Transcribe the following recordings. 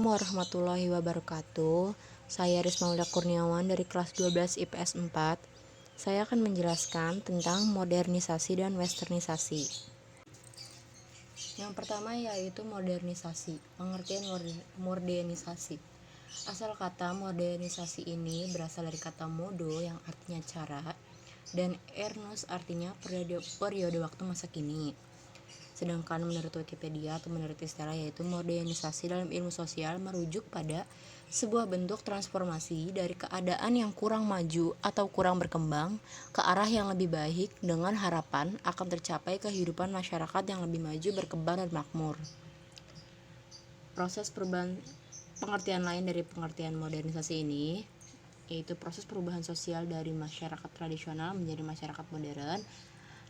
Assalamualaikum warahmatullahi wabarakatuh. Saya Risma Ulya Kurniawan dari kelas 12 IPS 4. Saya akan menjelaskan tentang modernisasi dan westernisasi. Yang pertama yaitu modernisasi. Pengertian modernisasi. Asal kata modernisasi ini berasal dari kata modo yang artinya cara dan ernus artinya periode waktu masa kini. Sedangkan menurut Wikipedia atau menurut istilah yaitu modernisasi dalam ilmu sosial merujuk pada sebuah bentuk transformasi dari keadaan yang kurang maju atau kurang berkembang ke arah yang lebih baik dengan harapan akan tercapai kehidupan masyarakat yang lebih maju, berkembang, dan makmur. Proses perubahan pengertian lain dari pengertian modernisasi ini yaitu proses perubahan sosial dari masyarakat tradisional menjadi masyarakat modern,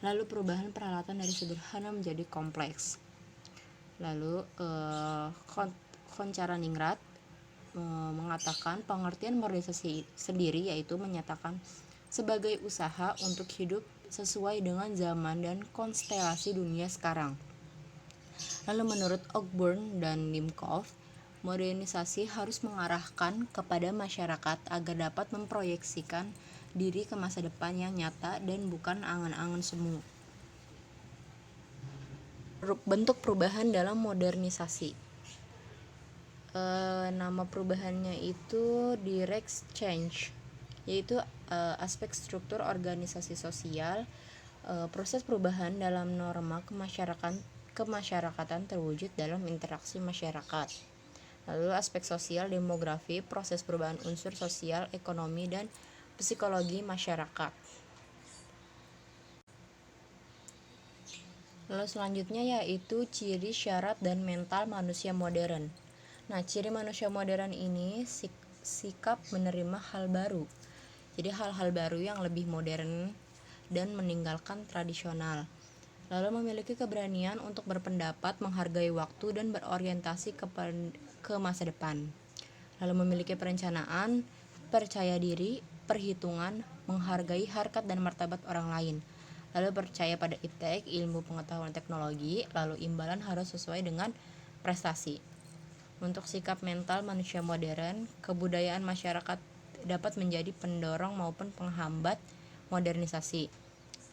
lalu perubahan peralatan dari sederhana menjadi kompleks. Lalu Koncaraningrat mengatakan pengertian modernisasi sendiri yaitu menyatakan sebagai usaha untuk hidup sesuai dengan zaman dan konstelasi dunia sekarang. Lalu menurut Ogburn dan Nimkov, modernisasi harus mengarahkan kepada masyarakat agar dapat memproyeksikan diri ke masa depan yang nyata dan bukan angan-angan semu. Bentuk perubahan dalam modernisasi. Nama perubahannya itu direct change, yaitu aspek struktur organisasi sosial. Proses perubahan dalam norma kemasyarakatan terwujud dalam interaksi masyarakat. Lalu aspek sosial, demografi, proses perubahan unsur sosial, ekonomi, dan psikologi masyarakat. Lalu selanjutnya yaitu ciri, syarat, dan mental manusia modern. Nah, ciri manusia modern ini sikap menerima hal baru. Jadi hal-hal baru yang lebih modern dan meninggalkan tradisional. Lalu memiliki keberanian untuk berpendapat, menghargai waktu, dan berorientasi ke masa depan. Lalu memiliki perencanaan, percaya diri, perhitungan, menghargai harkat dan martabat orang lain. Lalu percaya pada iptek, ilmu pengetahuan teknologi, lalu imbalan harus sesuai dengan prestasi. Untuk sikap mental manusia modern, kebudayaan masyarakat dapat menjadi pendorong maupun penghambat modernisasi.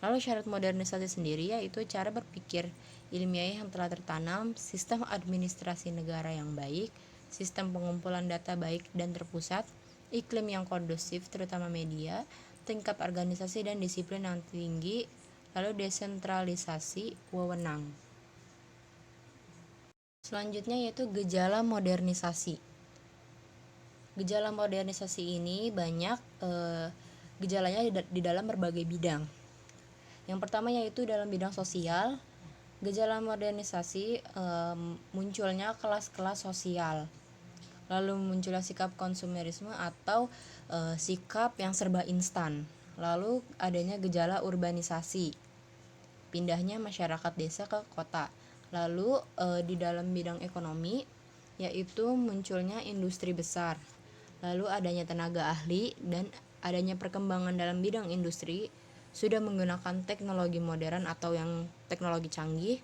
Lalu syarat modernisasi sendiri yaitu cara berpikir ilmiah yang telah tertanam, sistem administrasi negara yang baik, sistem pengumpulan data baik dan terpusat, iklim yang kondusif terutama media, tingkat organisasi dan disiplin yang tinggi, lalu desentralisasi wewenang. Selanjutnya yaitu gejala modernisasi. Gejala modernisasi ini banyak gejalanya di dalam berbagai bidang. Yang pertama yaitu dalam bidang sosial, gejala modernisasi munculnya kelas-kelas sosial. Lalu munculnya sikap konsumerisme atau sikap yang serba instan. Lalu adanya gejala urbanisasi, pindahnya masyarakat desa ke kota. Lalu di dalam bidang ekonomi yaitu munculnya industri besar. Lalu adanya tenaga ahli dan adanya perkembangan dalam bidang industri sudah menggunakan teknologi modern atau yang teknologi canggih.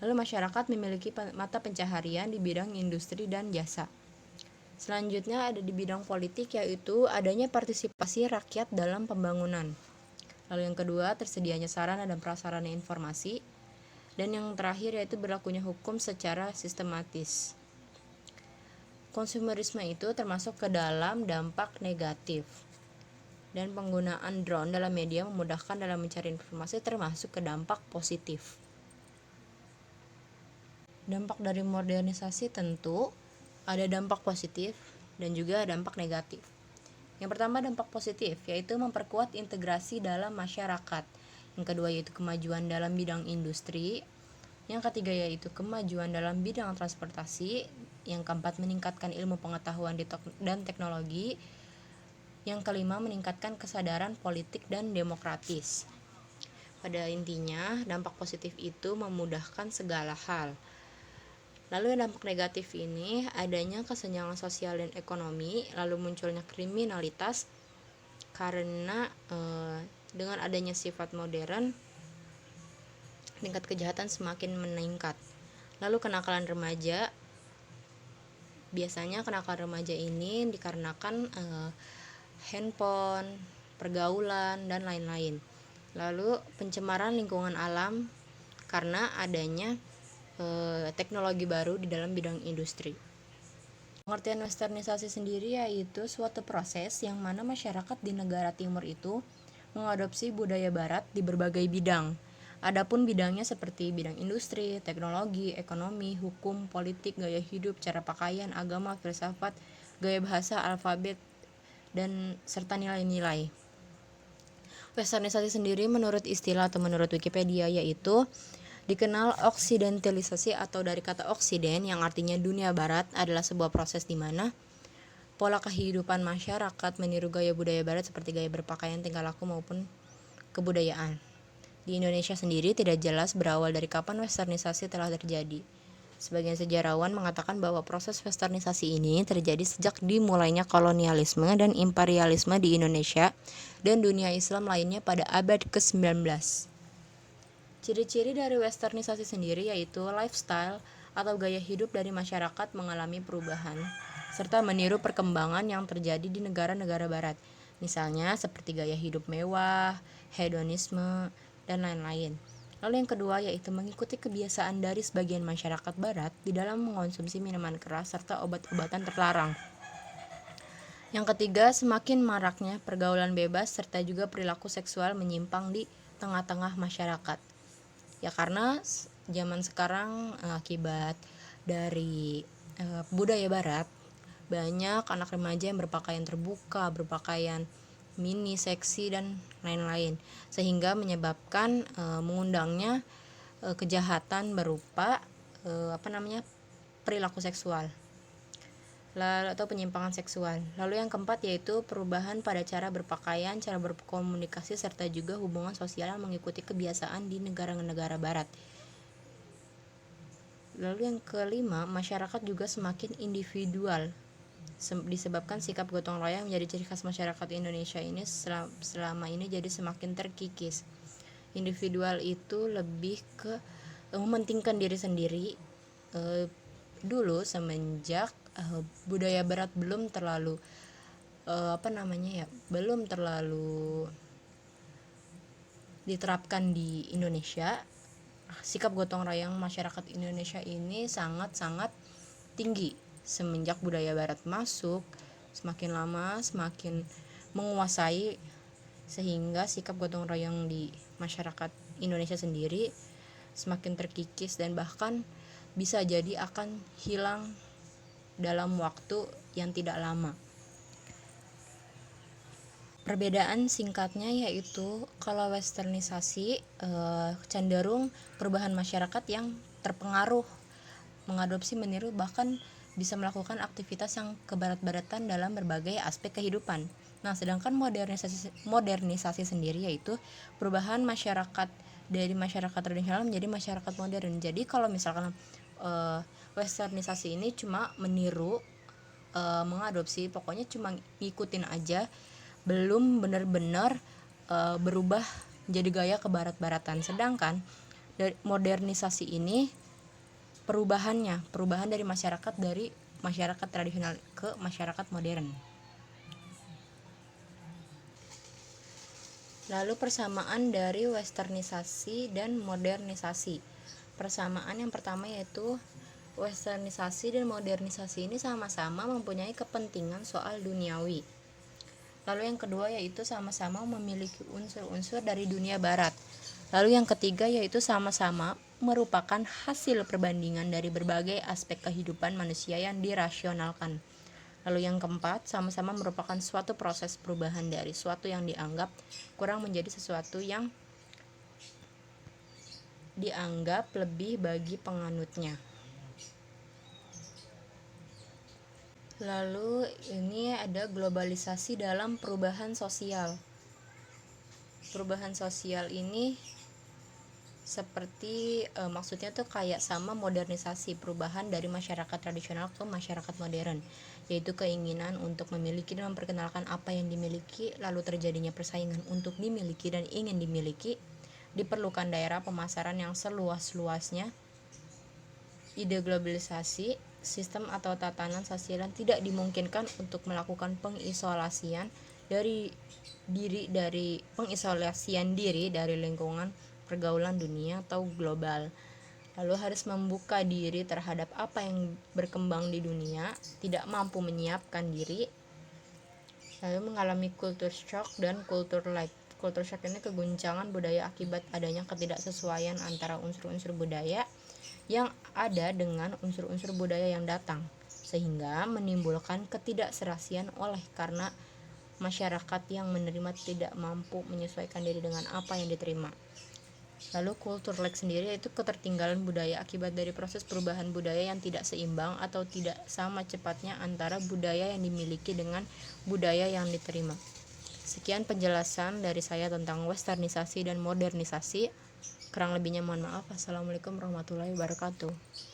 Lalu masyarakat memiliki mata pencaharian di bidang industri dan jasa. Selanjutnya ada di bidang politik yaitu adanya partisipasi rakyat dalam pembangunan. Lalu yang kedua tersedianya sarana dan prasarana informasi. Dan yang terakhir yaitu berlakunya hukum secara sistematis. Konsumerisme itu termasuk ke dalam dampak negatif. Dan penggunaan drone dalam media memudahkan dalam mencari informasi termasuk ke dampak positif. Dampak dari modernisasi tentu ada dampak positif dan juga dampak negatif. Yang pertama dampak positif yaitu memperkuat integrasi dalam masyarakat. Yang kedua yaitu kemajuan dalam bidang industri. Yang ketiga yaitu kemajuan dalam bidang transportasi. Yang keempat meningkatkan ilmu pengetahuan dan teknologi. Yang kelima meningkatkan kesadaran politik dan demokratis. Pada intinya dampak positif itu memudahkan segala hal. Lalu dampak negatif ini adanya kesenjangan sosial dan ekonomi, lalu munculnya kriminalitas karena dengan adanya sifat modern tingkat kejahatan semakin meningkat. Lalu kenakalan remaja Biasanya kenakalan remaja ini dikarenakan handphone, pergaulan, dan lain-lain. Lalu pencemaran lingkungan alam karena adanya teknologi baru di dalam bidang industri. Pengertian westernisasi sendiri yaitu suatu proses yang mana masyarakat di negara timur itu mengadopsi budaya barat di berbagai bidang. Adapun bidangnya seperti bidang industri, teknologi, ekonomi, hukum, politik, gaya hidup, cara pakaian, agama, filsafat, gaya bahasa, alfabet, dan serta nilai-nilai. Westernisasi sendiri menurut istilah atau menurut Wikipedia yaitu dikenal oksidentalisasi atau dari kata oksiden yang artinya dunia barat adalah sebuah proses di mana pola kehidupan masyarakat meniru gaya budaya barat seperti gaya berpakaian, tingkah laku maupun kebudayaan. Di Indonesia sendiri tidak jelas berawal dari kapan westernisasi telah terjadi. Sebagian sejarawan mengatakan bahwa proses westernisasi ini terjadi sejak dimulainya kolonialisme dan imperialisme di Indonesia dan dunia Islam lainnya pada abad ke-19. Ciri-ciri dari westernisasi sendiri yaitu lifestyle atau gaya hidup dari masyarakat mengalami perubahan serta meniru perkembangan yang terjadi di negara-negara barat. Misalnya seperti gaya hidup mewah, hedonisme, dan lain-lain. Lalu yang kedua yaitu mengikuti kebiasaan dari sebagian masyarakat barat di dalam mengonsumsi minuman keras serta obat-obatan terlarang. Yang ketiga, semakin maraknya pergaulan bebas serta juga perilaku seksual menyimpang di tengah-tengah masyarakat. Ya karena zaman sekarang akibat dari budaya barat, banyak anak remaja yang berpakaian terbuka, berpakaian mini, seksi, dan lain-lain, sehingga menyebabkan mengundangnya kejahatan berupa perilaku seksual atau penyimpangan seksual. Lalu yang keempat yaitu perubahan pada cara berpakaian, cara berkomunikasi, serta juga hubungan sosial yang mengikuti kebiasaan di negara-negara barat. Lalu yang kelima, masyarakat juga semakin individual disebabkan sikap gotong royong menjadi ciri khas masyarakat Indonesia ini selama ini jadi semakin terkikis. Individual itu lebih ke mementingkan diri sendiri dulu semenjak budaya barat belum terlalu belum terlalu diterapkan di Indonesia. Sikap gotong royong masyarakat Indonesia ini sangat-sangat tinggi. Semenjak budaya barat masuk, semakin lama semakin menguasai, sehingga sikap gotong royong di masyarakat Indonesia sendiri semakin terkikis dan bahkan bisa jadi akan hilang dalam waktu yang tidak lama. Perbedaan singkatnya yaitu kalau westernisasi cenderung perubahan masyarakat yang terpengaruh, mengadopsi, meniru, bahkan bisa melakukan aktivitas yang kebarat-baratan dalam berbagai aspek kehidupan. Nah, sedangkan modernisasi sendiri yaitu perubahan masyarakat dari masyarakat tradisional menjadi masyarakat modern. Jadi kalau misalkan westernisasi ini cuma meniru, mengadopsi, pokoknya cuma ngikutin aja, belum benar-benar berubah jadi gaya kebarat-baratan. Sedangkan dari modernisasi ini perubahan dari masyarakat tradisional ke masyarakat modern. Lalu persamaan dari westernisasi dan modernisasi. Persamaan yang pertama yaitu westernisasi dan modernisasi ini sama-sama mempunyai kepentingan soal duniawi. Lalu yang kedua yaitu sama-sama memiliki unsur-unsur dari dunia barat. Lalu yang ketiga yaitu sama-sama merupakan hasil perbandingan dari berbagai aspek kehidupan manusia yang dirasionalkan. Lalu yang keempat, sama-sama merupakan suatu proses perubahan dari suatu yang dianggap kurang menjadi sesuatu yang dianggap lebih bagi penganutnya. Lalu ini ada globalisasi dalam perubahan sosial. Perubahan sosial ini seperti maksudnya tuh kayak sama modernisasi, perubahan dari masyarakat tradisional ke masyarakat modern, yaitu keinginan untuk memiliki dan memperkenalkan apa yang dimiliki, lalu terjadinya persaingan untuk dimiliki dan ingin dimiliki, diperlukan daerah pemasaran yang seluas-luasnya. Ide globalisasi sistem atau tatanan sosial tidak dimungkinkan untuk melakukan pengisolasian diri dari lingkungan pergaulan dunia atau global. Lalu harus membuka diri terhadap apa yang berkembang di dunia, tidak mampu menyiapkan diri, lalu mengalami culture shock dan culture light. Culture shock ini keguncangan budaya akibat adanya ketidaksesuaian antara unsur-unsur budaya yang ada dengan unsur-unsur budaya yang datang, sehingga menimbulkan ketidakserasian karena masyarakat yang menerima tidak mampu menyesuaikan diri dengan apa yang diterima. Lalu culture lag sendiri yaitu ketertinggalan budaya akibat dari proses perubahan budaya yang tidak seimbang atau tidak sama cepatnya antara budaya yang dimiliki dengan budaya yang diterima. Sekian penjelasan dari saya tentang westernisasi dan modernisasi. Kurang lebihnya mohon maaf. Assalamualaikum warahmatullahi wabarakatuh.